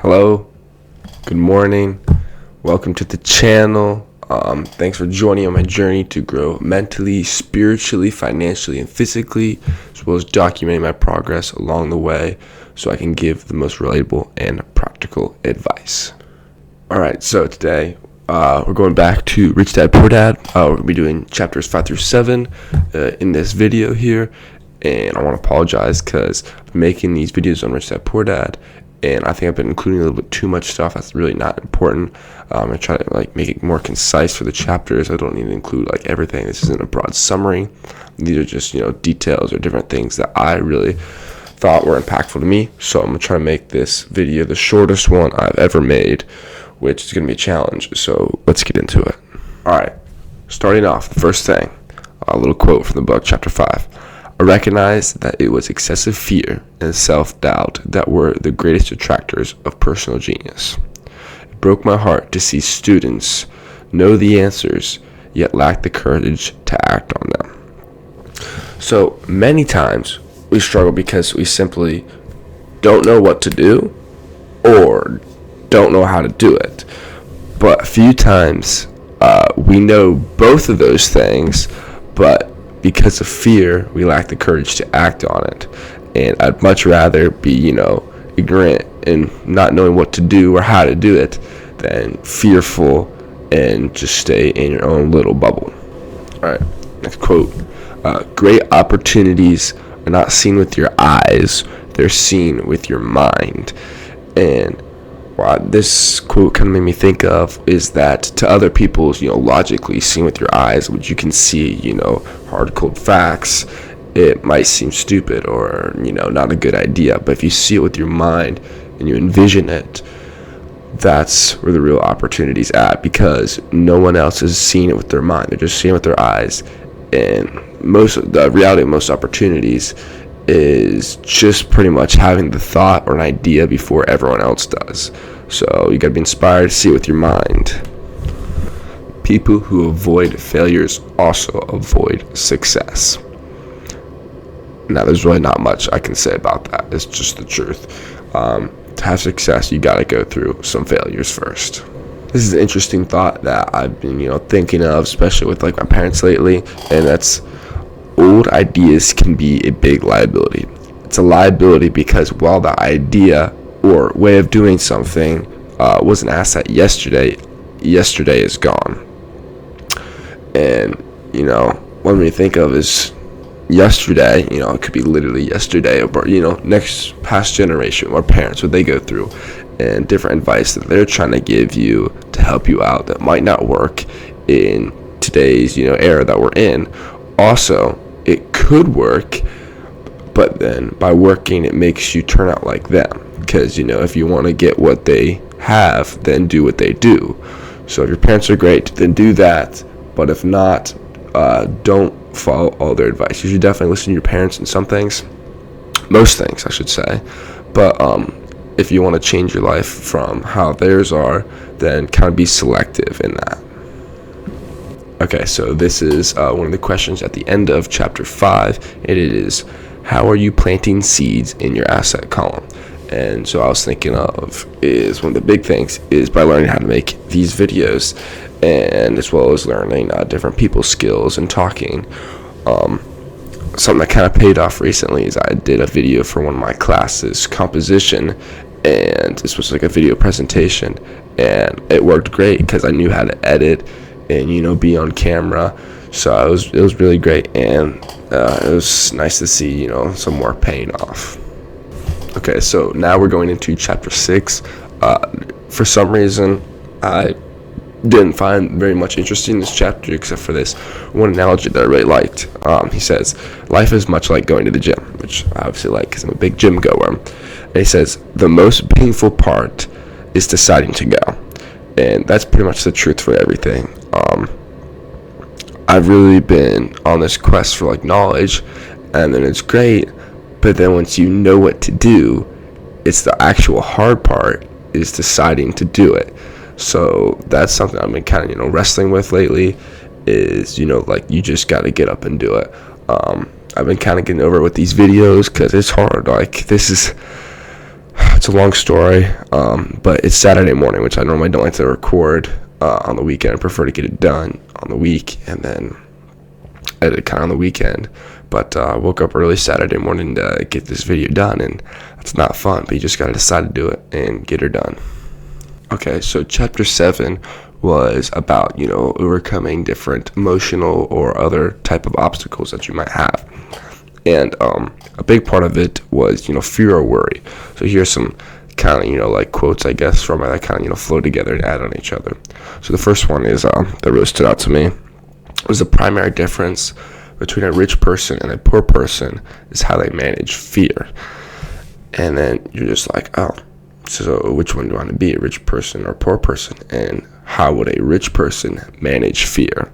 Hello, good morning, welcome to the channel. Thanks for joining on my journey to grow mentally, spiritually, financially, and physically, as well as documenting my progress along the way so I can give the most relatable and practical advice. Alright, so today we're going back to Rich Dad Poor Dad. We're going to be doing chapters 5 through 7 in this video here, and I want to apologize because I'm making these videos on Rich Dad Poor Dad, and I think I've been including a little bit too much stuff that's really not important. I try to make it more concise for the chapters. I don't need to include everything. This isn't a broad summary. These are just details or different things that I really thought were impactful to me. So I'm gonna try to make this video the shortest one I've ever made, which is gonna be a challenge. So let's get into it. All right, starting off, the first thing, a little quote from the book, chapter 5. I recognized that it was excessive fear and self-doubt that were the greatest detractors of personal genius. It broke my heart to see students know the answers, yet lack the courage to act on them. So many times we struggle because we simply don't know what to do or don't know how to do it. But a few times we know both of those things, but because of fear, we lack the courage to act on it. And I'd much rather be, ignorant and not knowing what to do or how to do it than fearful and just stay in your own little bubble. All right, next quote. Great opportunities are not seen with your eyes, they're seen with your mind. And what this quote kind of made me think of is that to other people's, logically seen with your eyes, which you can see, hard cold facts, it might seem stupid or, not a good idea. But if you see it with your mind and you envision it, that's where the real opportunity's at, because no one else is seeing it with their mind. They're just seeing it with their eyes. And the reality of most opportunities is just pretty much having the thought or an idea before everyone else does. So you gotta be inspired to see it with your mind. People who avoid failures also avoid success. Now, there's really not much I can say about that. It's just the truth. To have success, you gotta go through some failures first. This is an interesting thought that I've been, thinking of, especially with my parents lately, and that's old ideas can be a big liability. It's a liability because while the idea or way of doing something was an asset yesterday is gone. And, what we think of is yesterday, it could be literally yesterday, or, next past generation or parents, what they go through, and different advice that they're trying to give you to help you out that might not work in today's, era that we're in. Also, it could work, but then by working, it makes you turn out like them. Because, if you want to get what they have, then do what they do. So if your parents are great, then do that. But if not, don't follow all their advice. You should definitely listen to your parents in some things. Most things, I should say. But if you want to change your life from how theirs are, then kind of be selective in that. Okay, so this is one of the questions at the end of chapter 5, and it is, how are you planting seeds in your asset column? And so I was thinking of is one of the big things is by learning how to make these videos, and as well as learning different people's skills and talking. Something that kind of paid off recently is I did a video for one of my classes, composition, and this was a video presentation, and it worked great because I knew how to edit and be on camera. So it was really great, and it was nice to see some work paying off. Okay, so now we're going into chapter 6. For some reason, I didn't find very much interesting in this chapter except for this one analogy that I really liked. He says, life is much like going to the gym, which I obviously like because I'm a big gym goer. And he says, the most painful part is deciding to go. And that's pretty much the truth for everything. I've really been on this quest for knowledge, and then it's great, but then once you know what to do, it's the actual hard part is deciding to do it. So that's something I've been kind of wrestling with lately is you just got to get up and do it. I've been kind of getting over it with these videos because it's hard. This is It's a long story, but it's Saturday morning, which I normally don't like to record on the weekend. I prefer to get it done on the week and then edit kind of on the weekend. But I woke up early Saturday morning to get this video done, and it's not fun, but you just got to decide to do it and get her done. Okay, so chapter 7 was about, overcoming different emotional or other type of obstacles that you might have. And a big part of it was, fear or worry. So here's some kind of, like quotes, I guess, from it that kind of, flow together and add on each other. So the first one is that really stood out to me was the primary difference between a rich person and a poor person is how they manage fear. And then you're just like, oh, so which one do you want to be, a rich person or a poor person? And how would a rich person manage fear?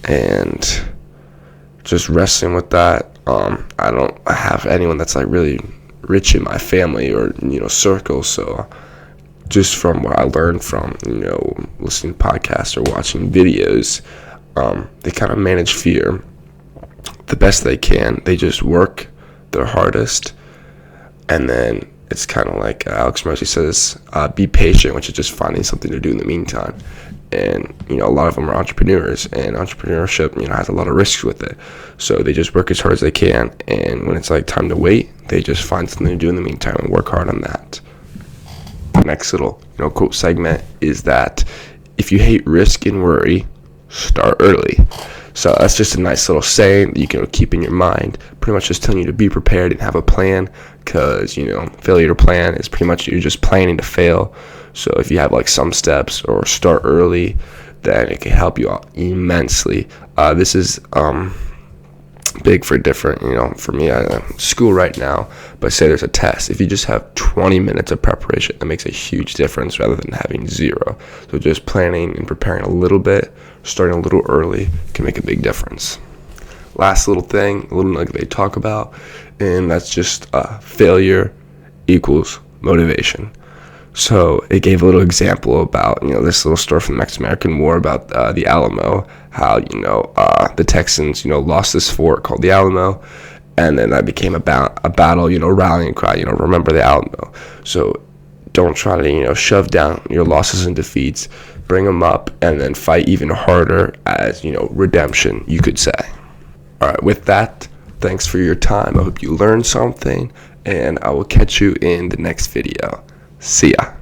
And just wrestling with that, I don't have anyone that's like really rich in my family or, circle. So just from what I learned from, listening to podcasts or watching videos, they kind of manage fear the best they can. They just work their hardest, and then it's kind of like Alex Murphy says, be patient, which is just finding something to do in the meantime. And, a lot of them are entrepreneurs, and entrepreneurship, has a lot of risks with it. So they just work as hard as they can, and when it's like time to wait, they just find something to do in the meantime and work hard on that. The next little, quote segment is that if you hate risk and worry, start early. So that's just a nice little saying that you can keep in your mind, pretty much just telling you to be prepared and have a plan, because, failure to plan is pretty much you're just planning to fail. So if you have like some steps or start early, then it can help you out immensely. This is big for different, for me, I'm in school right now, but say there's a test. If you just have 20 minutes of preparation, that makes a huge difference rather than having 0. So just planning and preparing a little bit, starting a little early, can make a big difference. Last little thing, a little nugget they talk about, and that's just failure equals motivation. So it gave a little example about, this little story from the Mexican-American War about the Alamo, how, the Texans, lost this fort called the Alamo, and then that became a battle, rallying cry, remember the Alamo. So don't try to, shove down your losses and defeats, bring them up, and then fight even harder as, redemption, you could say. All right, with that, thanks for your time. I hope you learned something, and I will catch you in the next video. See ya.